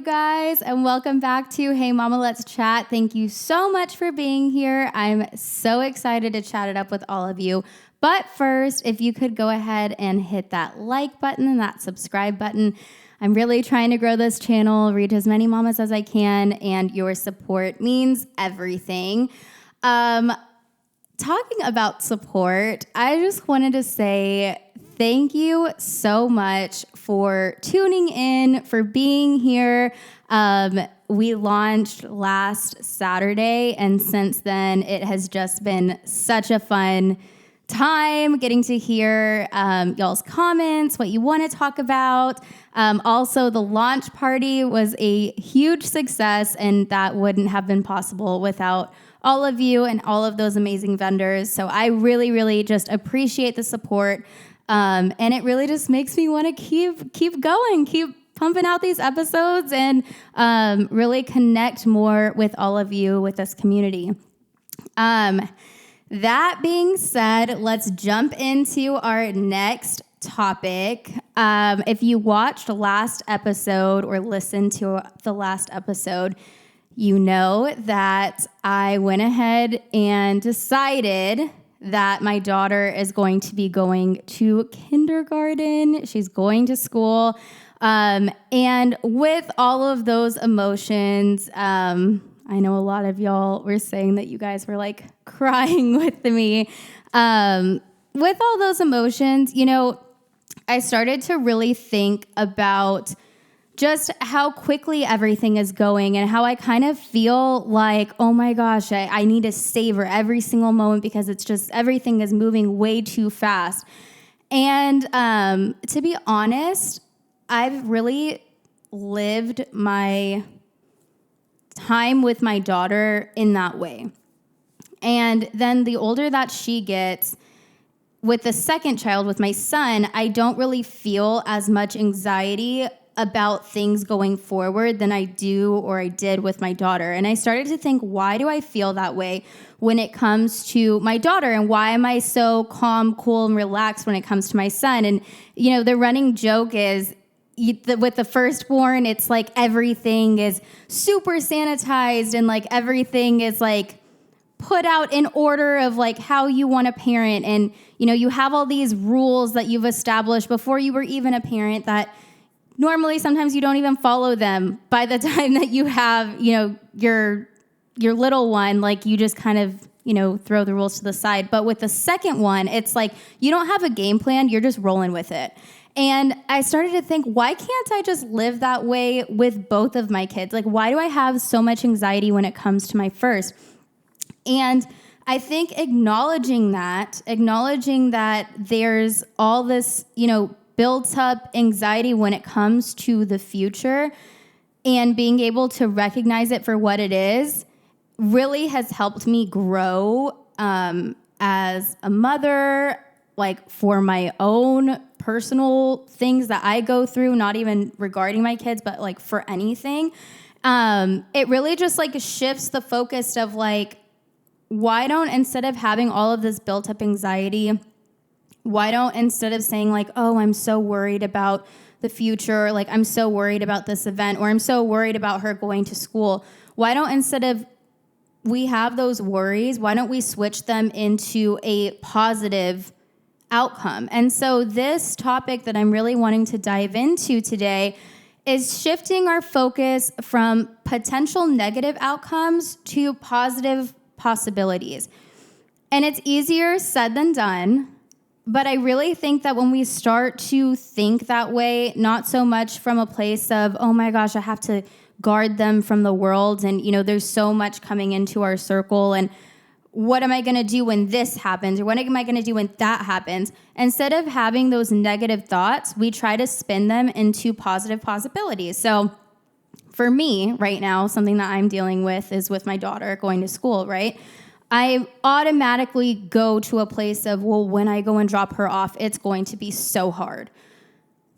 guys, and welcome back to Hey Mama Let's Chat. Thank you so much for being here. I'm so excited to chat it up with all of you. But first, if you could go ahead and hit that like button and that subscribe button. I'm really trying to grow this channel, reach as many mamas as I can, and your support means everything. Talking about support, I just wanted to say thank you so much for tuning in, for being here. We launched last Saturday, and since then, it has just been such a fun time getting to hear y'all's comments, what you want to talk about. Also, the launch party was a huge success, and that wouldn't have been possible without all of you and all of those amazing vendors. So I really, really just appreciate the support. And it really just makes me want to keep going, keep pumping out these episodes and really connect more with all of you, with this community. That being said, let's jump into our next topic. If you watched last episode or listened to the last episode, you know that I went ahead and decided that my daughter is going to be going to kindergarten. She's going to school. And with all of those emotions, I know a lot of y'all were saying that you guys were like crying with me. With all those emotions, I started to really think about just how quickly everything is going and how I kind of feel like, oh my gosh, I need to savor every single moment because it's just everything is moving way too fast. And to be honest, I've really lived my time with my daughter in that way. And then the older that she gets, with the second child, with my son, I don't really feel as much anxiety about things going forward than I do or I did with my daughter. And I started to think, why do I feel that way when it comes to my daughter? And why am I so calm, cool, and relaxed when it comes to my son? And, the running joke is, with the firstborn, it's like everything is super sanitized and like everything is like put out in order of like how you want to parent. And, you have all these rules that you've established before you were even a parent that normally sometimes you don't even follow them by the time that you have, your little one, like you just kind of, throw the rules to the side. But with the second one, it's like you don't have a game plan, you're just rolling with it. And I started to think, why can't I just live that way with both of my kids? Like, why do I have so much anxiety when it comes to my first? And I think acknowledging that there's all this, built up anxiety when it comes to the future and being able to recognize it for what it is really has helped me grow as a mother, like for my own personal things that I go through, not even regarding my kids, but like for anything. It really just like shifts the focus of like, why don't, instead of having all of this built up anxiety, why don't, instead of saying like, oh, I'm so worried about the future, like I'm so worried about this event, or I'm so worried about her going to school, why don't, instead of we have those worries, why don't we switch them into a positive outcome? And so this topic that I'm really wanting to dive into today is shifting our focus from potential negative outcomes to positive possibilities. And it's easier said than done. But I really think that when we start to think that way, not so much from a place of, oh my gosh, I have to guard them from the world. And, there's so much coming into our circle. And what am I going to do when this happens? Or what am I going to do when that happens? Instead of having those negative thoughts, we try to spin them into positive possibilities. So for me right now, something that I'm dealing with is with my daughter going to school, right? I automatically go to a place of, well, when I go and drop her off, it's going to be so hard.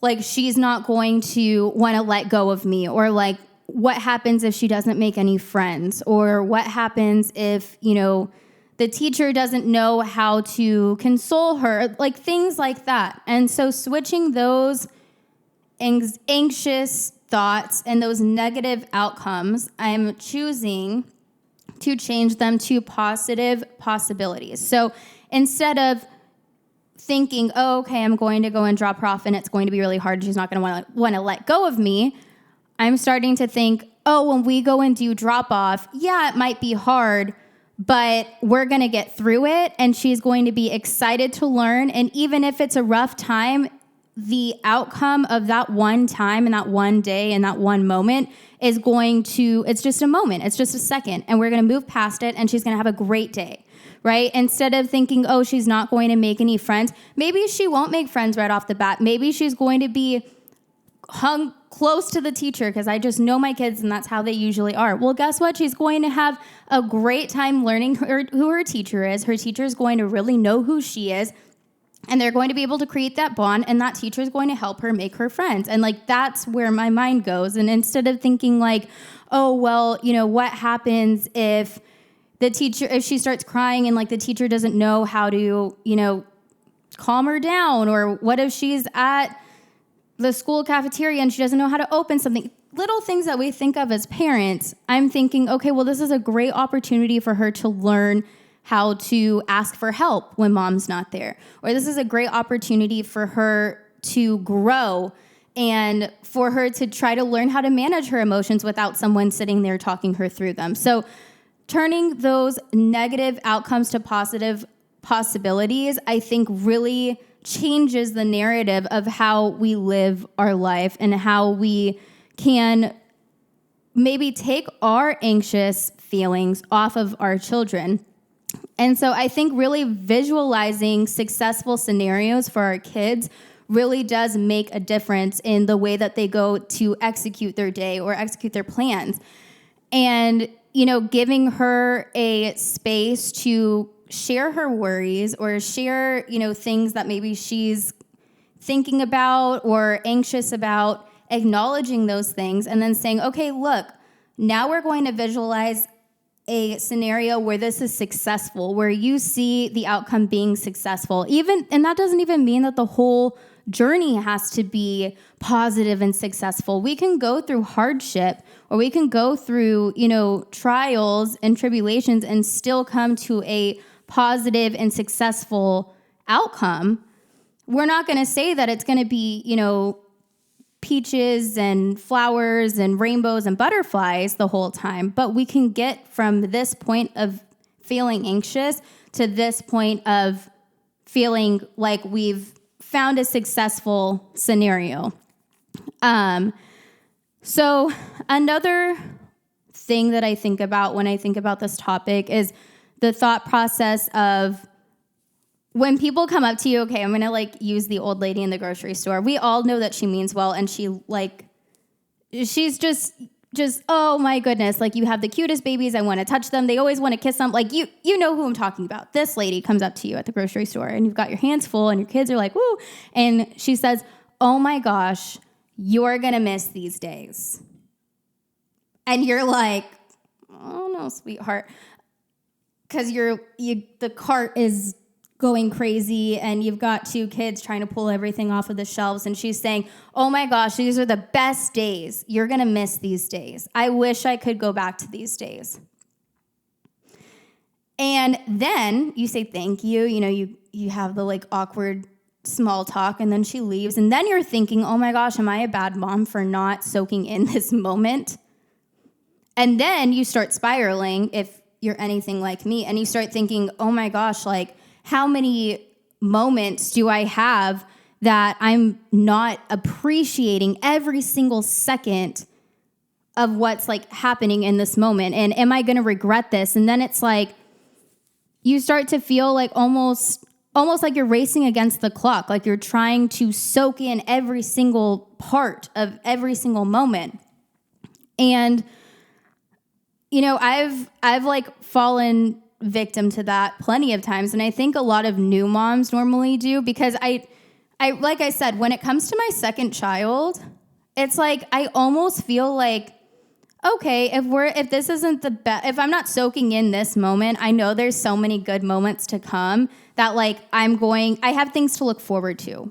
Like, she's not going to want to let go of me, or like, what happens if she doesn't make any friends, or what happens if, the teacher doesn't know how to console her, like things like that. And so switching those anxious thoughts and those negative outcomes, I'm choosing to change them to positive possibilities. So instead of thinking, oh, okay, I'm going to go and drop her off and it's going to be really hard, she's not going to want to let go of me, I'm starting to think, oh, when we go and do drop off, yeah, it might be hard, but we're going to get through it and she's going to be excited to learn. And even if it's a rough time, the outcome of that one time and that one day and that one moment is it's just a moment. It's just a second. And we're going to move past it and she's going to have a great day, right? Instead of thinking, oh, she's not going to make any friends. Maybe she won't make friends right off the bat. Maybe she's going to be hung close to the teacher because I just know my kids and that's how they usually are. Well, guess what? She's going to have a great time learning who her teacher is. Her teacher is going to really know who she is. And they're going to be able to create that bond, and that teacher is going to help her make her friends. And like, that's where my mind goes. And instead of thinking like, oh, well, what happens if she starts crying and like the teacher doesn't know how to, calm her down? Or what if she's at the school cafeteria and she doesn't know how to open something? Little things that we think of as parents, I'm thinking, okay, well, this is a great opportunity for her to learn how to ask for help when mom's not there. Or this is a great opportunity for her to grow and for her to try to learn how to manage her emotions without someone sitting there talking her through them. So turning those negative outcomes to positive possibilities, I think really changes the narrative of how we live our life and how we can maybe take our anxious feelings off of our children. And so I think really visualizing successful scenarios for our kids really does make a difference in the way that they go to execute their day or execute their plans. And, giving her a space to share her worries or share, things that maybe she's thinking about or anxious about, acknowledging those things and then saying, okay, look, now we're going to visualize a scenario where this is successful, where you see the outcome being successful. And that doesn't even mean that the whole journey has to be positive and successful. We can go through hardship or we can go through, trials and tribulations and still come to a positive and successful outcome. We're not going to say that it's going to be, peaches and flowers and rainbows and butterflies the whole time, but we can get from this point of feeling anxious to this point of feeling like we've found a successful scenario. So another thing that I think about when I think about this topic is the thought process of when people come up to you, okay, I'm going to use the old lady in the grocery store. We all know that she means well. And she's just, oh my goodness. You have the cutest babies. I want to touch them. They always want to kiss them. You know who I'm talking about. This lady comes up to you at the grocery store and you've got your hands full and your kids are like, woo. And she says, oh my gosh, you're going to miss these days. And you're like, oh no, sweetheart. Cause the cart is going crazy and you've got two kids trying to pull everything off of the shelves and she's saying, oh my gosh, these are the best days. You're going to miss these days. I wish I could go back to these days. And then you say thank you. You have the awkward small talk and then she leaves. And then you're thinking, oh my gosh, am I a bad mom for not soaking in this moment? And then you start spiraling if you're anything like me and you start thinking, oh my gosh, how many moments do I have that I'm not appreciating every single second of what's happening in this moment? And am I going to regret this? And then it's you start to feel almost like you're racing against the clock, like you're trying to soak in every single part of every single moment. And, I've fallen victim to that plenty of times. And I think a lot of new moms normally do because I like I said, when it comes to my second child, it's I almost feel okay, if this isn't the best, if I'm not soaking in this moment, I know there's so many good moments to come that I have things to look forward to.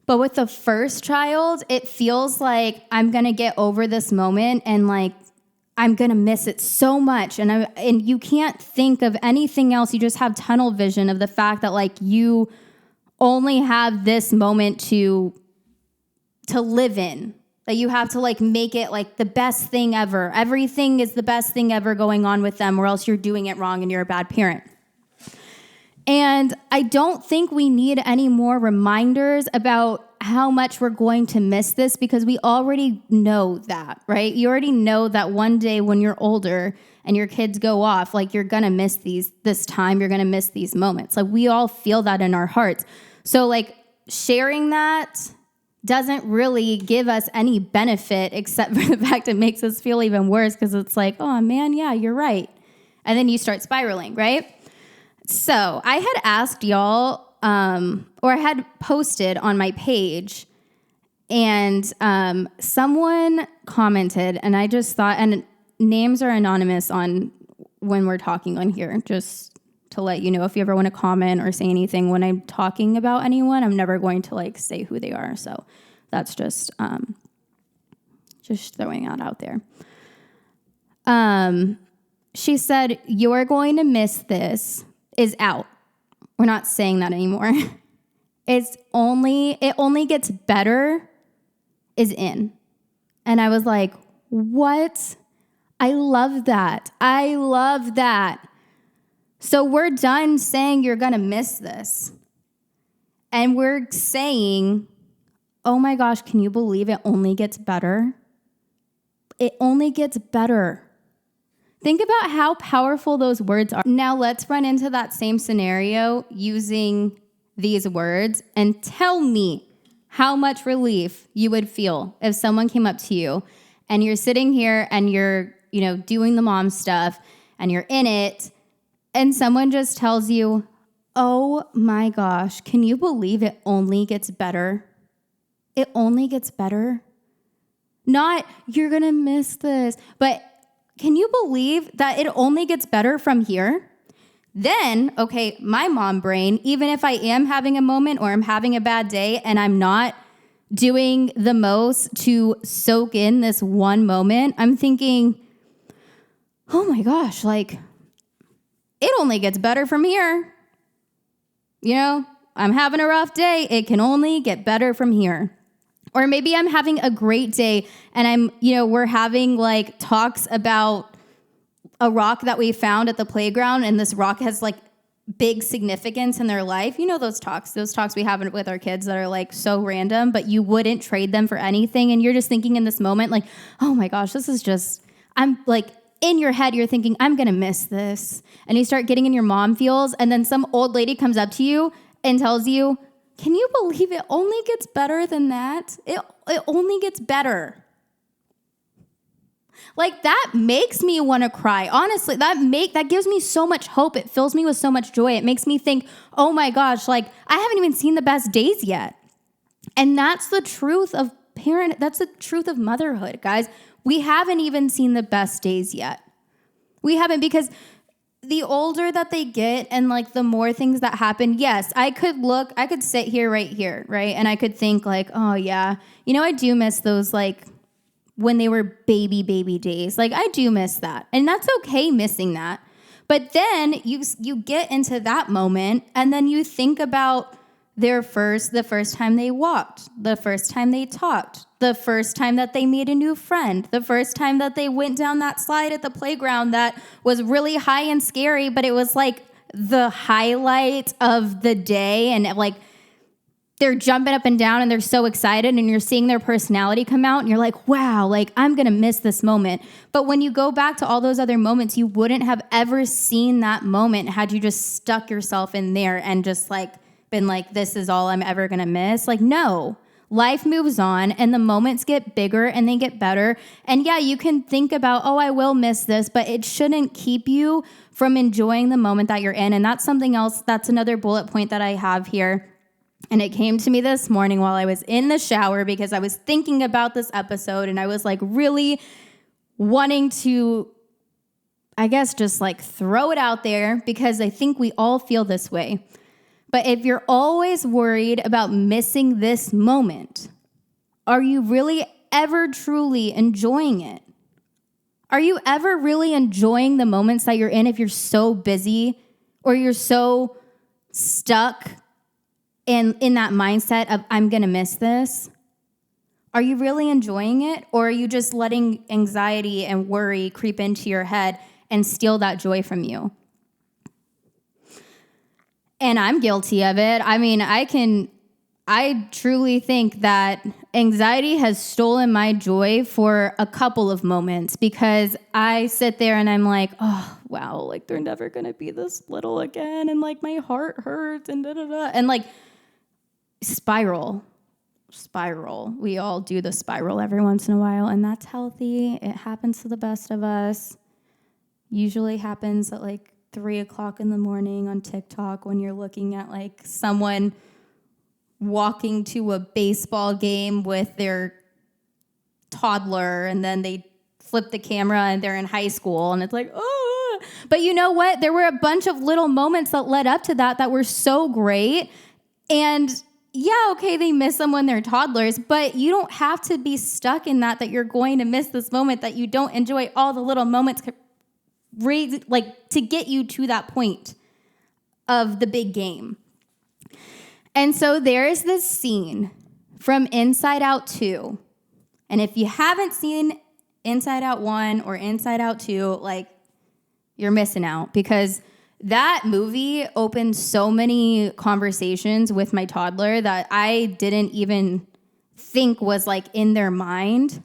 But with the first child, it feels like I'm going to get over this moment and like I'm going to miss it so much. And you can't think of anything else. You just have tunnel vision of the fact that like you only have this moment to live in, that you have to like make it like the best thing ever. Everything is the best thing ever going on with them, or else you're doing it wrong and you're a bad parent. And I don't think we need any more reminders about how much we're going to miss this, because we already know that, right? You already know that one day when you're older and your kids go off, like you're going to miss this time, you're going to miss these moments. Like we all feel that in our hearts. So like sharing that doesn't really give us any benefit except for the fact it makes us feel even worse, because it's like, oh man, yeah, you're right. And then you start spiraling, right? So I had asked y'all, or I had posted on my page, and someone commented, and I just thought, and names are anonymous on when we're talking on here, just to let you know, if you ever want to comment or say anything when I'm talking about anyone, I'm never going to like say who they are. So that's just throwing that out there. She said, "You're going to miss this" is out. We're not saying that anymore. It only gets better is in. And I was like, what? I love that. I love that. So we're done saying you're going to miss this. And we're saying, oh my gosh, can you believe it only gets better? It only gets better. Think about how powerful those words are. Now let's run into that same scenario using these words and tell me how much relief you would feel if someone came up to you and you're sitting here and you're, doing the mom stuff and you're in it, and someone just tells you, oh my gosh, can you believe it only gets better? It only gets better. Not, you're going to miss this, but can you believe that it only gets better from here? Then, okay, my mom brain, even if I am having a moment or I'm having a bad day and I'm not doing the most to soak in this one moment, I'm thinking, oh my gosh, like, it only gets better from here. I'm having a rough day. It can only get better from here. Or maybe I'm having a great day and we're having like talks about a rock that we found at the playground, and this rock has like big significance in their life. Those talks we have with our kids that are like so random, but you wouldn't trade them for anything. And you're just thinking in this moment, like, oh my gosh, I'm like, in your head, you're thinking, I'm going to miss this. And you start getting in your mom feels. And then some old lady comes up to you and tells you, can you believe it only gets better than that? It only gets better. Like, that makes me want to cry. Honestly, that gives me so much hope. It fills me with so much joy. It makes me think, oh my gosh, like, I haven't even seen the best days yet. And that's the truth of that's the truth of motherhood, guys. We haven't even seen the best days yet. We haven't, because the older that they get and like the more things that happen, yes, I could sit here right here, right? And I could think like, oh yeah, I do miss those like when they were baby days. Like I do miss that. And that's okay missing that. But then you get into that moment and then you think about the first time they walked, the first time they talked, the first time that they made a new friend, the first time that they went down that slide at the playground that was really high and scary, but it was like the highlight of the day. And like they're jumping up and down and they're so excited and you're seeing their personality come out and you're like, wow, like I'm going to miss this moment. But when you go back to all those other moments, you wouldn't have ever seen that moment had you just stuck yourself in there and just like been like, this is all I'm ever going to miss. Like, no, life moves on and the moments get bigger and they get better. And yeah, you can think about, oh, I will miss this, but it shouldn't keep you from enjoying the moment that you're in. And that's something else. That's another bullet point that I have here. And it came to me this morning while I was in the shower because I was thinking about this episode and I was like really wanting to, I guess, just like throw it out there because I think we all feel this way. But if you're always worried about missing this moment, are you really ever truly enjoying it? Are you ever really enjoying the moments that you're in if you're so busy or you're so stuck in that mindset of, I'm going to miss this? Are you really enjoying it? Or are you just letting anxiety and worry creep into your head and steal that joy from you? And I'm guilty of it. I mean, I truly think that anxiety has stolen my joy for a couple of moments because I sit there and I'm like, oh, wow, like they're never going to be this little again. And like my heart hurts and da-da-da. And like spiral. We all do the spiral every once in a while, and that's healthy. It happens to the best of us. Usually happens at like 3 o'clock in the morning on TikTok when you're looking at like someone walking to a baseball game with their toddler, and then they flip the camera and they're in high school, and it's like, oh. But you know what? There were a bunch of little moments that led up to that were so great. And yeah, okay, they miss them when they're toddlers, but you don't have to be stuck in that you're going to miss this moment, that you don't enjoy all the little moments like to get you to that point of the big game. And so there is this scene from Inside Out 2. And if you haven't seen Inside Out 1 or Inside Out 2, like, you're missing out, because that movie opened so many conversations with my toddler that I didn't even think was like in their mind.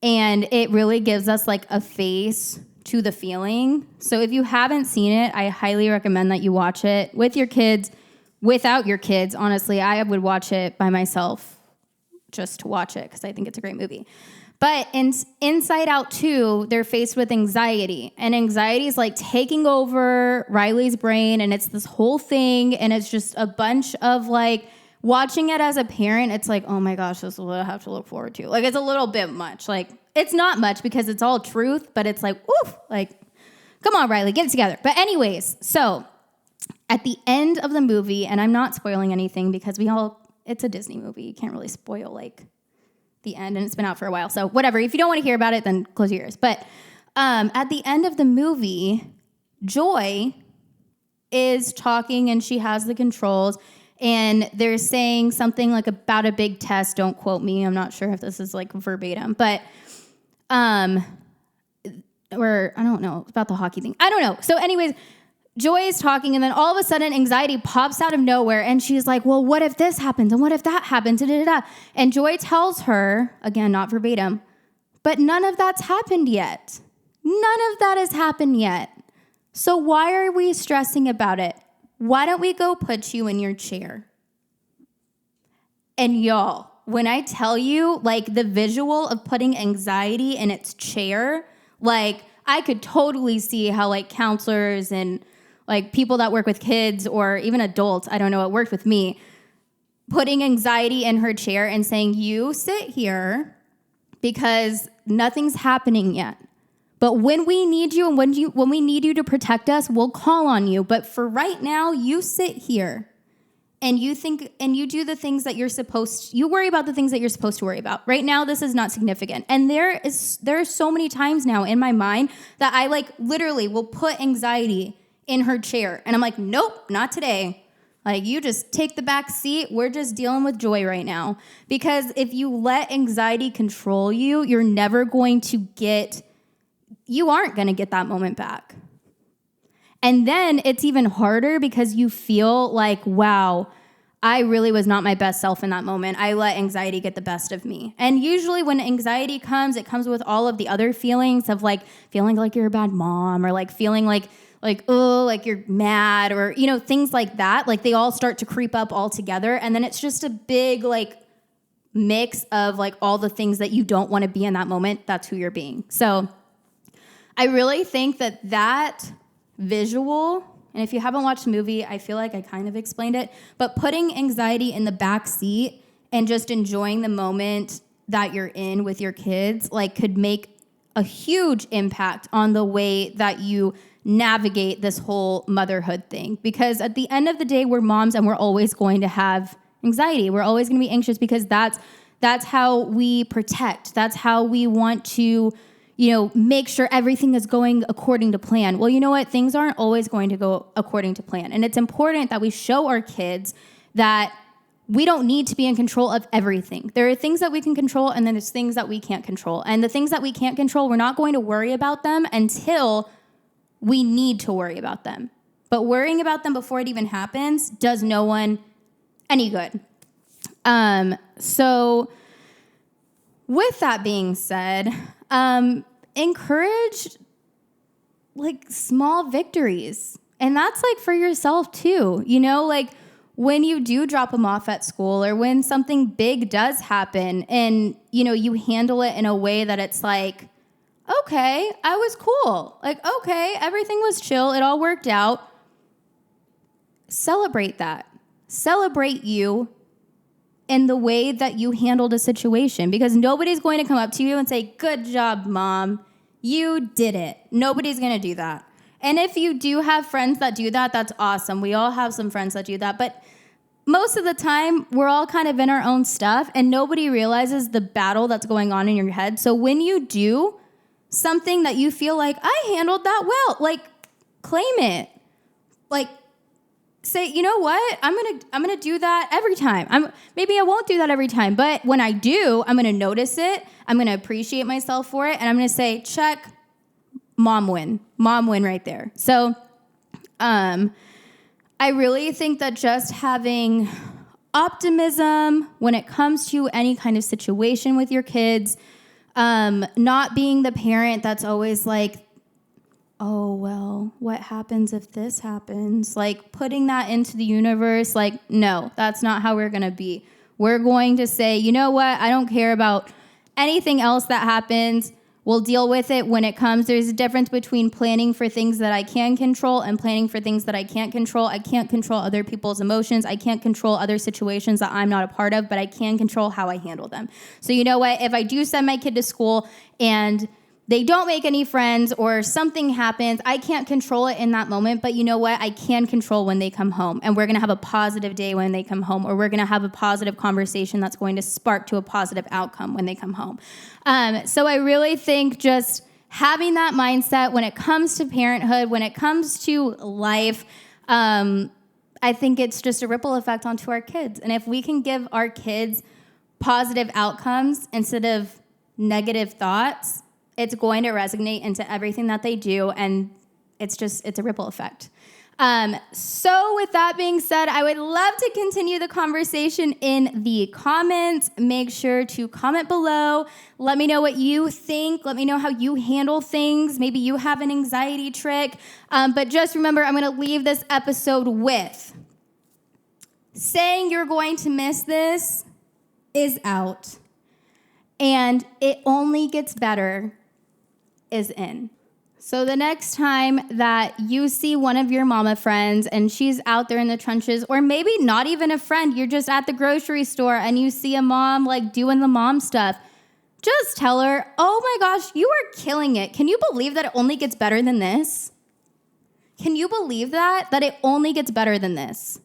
And it really gives us like a face to the feeling. So if you haven't seen it, I highly recommend that you watch it with your kids, without your kids. Honestly, I would watch it by myself just to watch it because I think it's a great movie. But in Inside Out 2, they're faced with anxiety. And anxiety is like taking over Riley's brain. And it's this whole thing. And it's just a bunch of like, watching it as a parent, it's like, oh my gosh, this is what I have to look forward to. Like, it's a little bit much. Like, it's not much because it's all truth. But it's like, oof, like, come on, Riley, get it together. But anyways, so at the end of the movie, and I'm not spoiling anything because it's a Disney movie. You can't really spoil like the end, and it's been out for a while. So whatever. If you don't want to hear about it, then close your ears. But at the end of the movie, Joy is talking and she has the controls, and they're saying something like about a big test. Don't quote me. I'm not sure if this is like verbatim, but or I don't know about the hockey thing. I don't know. So anyways, Joy is talking, and then all of a sudden anxiety pops out of nowhere, and she's like, well, what if this happens? And what if that happens? And Joy tells her, again, not verbatim, but none of that's happened yet. None of that has happened yet. So why are we stressing about it? Why don't we go put you in your chair? And y'all, when I tell you, like, the visual of putting anxiety in its chair, like, I could totally see how, like, counselors and like people that work with kids or even adults, I don't know, it worked with me, putting anxiety in her chair and saying, you sit here because nothing's happening yet. But when we need you and when we need you to protect us, we'll call on you. But for right now, you sit here and you think and you do the things that you worry about the things that you're supposed to worry about. Right now, this is not significant. And there are so many times now in my mind that I like literally will put anxiety in her chair. And I'm like, nope, not today. Like, you just take the back seat. We're just dealing with Joy right now. Because if you let anxiety control you, you aren't going to get that moment back. And then it's even harder because you feel like, wow, I really was not my best self in that moment. I let anxiety get the best of me. And usually when anxiety comes, it comes with all of the other feelings of like feeling like you're a bad mom, or like feeling like, oh, like you're mad, or, you know, things like that. Like, they all start to creep up all together. And then it's just a big, like, mix of, like, all the things that you don't want to be in that moment. That's who you're being. So I really think that visual, and if you haven't watched the movie, I feel like I kind of explained it, but putting anxiety in the back seat and just enjoying the moment that you're in with your kids, like, could make a huge impact on the way that you navigate this whole motherhood thing. Because at the end of the day, we're moms and we're always going to have anxiety. We're always going to be anxious because that's how we protect. That's how we want to, make sure everything is going according to plan. Well, you know what? Things aren't always going to go according to plan. And it's important that we show our kids that we don't need to be in control of everything. There are things that we can control, and then there's things that we can't control. And the things that we can't control, we're not going to worry about them until we need to worry about them. But worrying about them before it even happens does no one any good. So with that being said, encourage small victories. And that's for yourself too, when you do drop them off at school or when something big does happen and, you handle it in a way that it's okay, I was cool. Okay, everything was chill. It all worked out. Celebrate that. Celebrate you in the way that you handled a situation, because nobody's going to come up to you and say, good job, Mom. You did it. Nobody's going to do that. And if you do have friends that do that, that's awesome. We all have some friends that do that. But most of the time, we're all kind of in our own stuff and nobody realizes the battle that's going on in your head. So when you do something that you feel I handled that well, claim it. Say, you know what? I'm gonna do that every time. Maybe I won't do that every time, but when I do, I'm gonna notice it. I'm gonna appreciate myself for it, and I'm gonna say, check, mom win right there. So, I really think that just having optimism when it comes to any kind of situation with your kids, not being the parent that's always oh, well, what happens if this happens? Putting that into the universe, no, that's not how we're going to be. We're going to say, you know what? I don't care about anything else that happens. We'll deal with it when it comes. There's a difference between planning for things that I can control and planning for things that I can't control. I can't control other people's emotions. I can't control other situations that I'm not a part of, but I can control how I handle them. So you know what? If I do send my kid to school and they don't make any friends or something happens, I can't control it in that moment, but you know what? I can control when they come home, and we're going to have a positive day when they come home, or we're going to have a positive conversation that's going to spark to a positive outcome when they come home. So I really think just having that mindset when it comes to parenthood, when it comes to life, I think it's just a ripple effect onto our kids. And if we can give our kids positive outcomes instead of negative thoughts, it's going to resonate into everything that they do, and it's a ripple effect. So with that being said, I would love to continue the conversation in the comments. Make sure to comment below. Let me know what you think. Let me know how you handle things. Maybe you have an anxiety trick. But just remember, I'm going to leave this episode with saying you're going to miss this is out, and it only gets better is in. So the next time that you see one of your mama friends and she's out there in the trenches, or maybe not even a friend, you're just at the grocery store and you see a mom doing the mom stuff, just tell her, oh my gosh, you are killing it. Can you believe that it only gets better than this? Can you believe that it only gets better than this?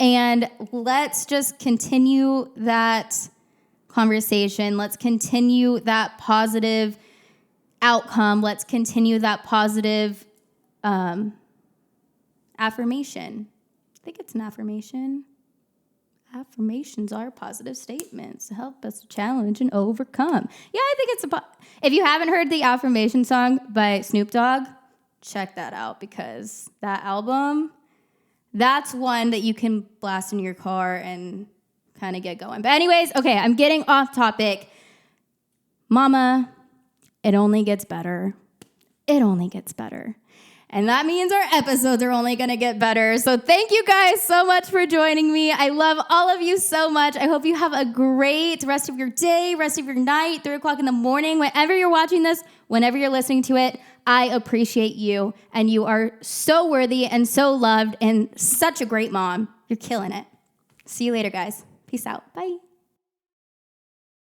And let's just continue that conversation. Let's continue that positive outcome. Let's continue that positive affirmation. I think it's an affirmation. Affirmations are positive statements to help us challenge and overcome. Yeah, I think it's if you haven't heard the affirmation song by Snoop Dogg, check that out, because that album, that's one that you can blast in your car and kind of get going. But anyways, okay, I'm getting off topic. Mama, it only gets better. It only gets better. And that means our episodes are only going to get better. So thank you guys so much for joining me. I love all of you so much. I hope you have a great rest of your day, rest of your night, 3 o'clock in the morning, whenever you're watching this, whenever you're listening to it. I appreciate you, and you are so worthy and so loved and such a great mom. You're killing it. See you later, guys. Peace out. Bye.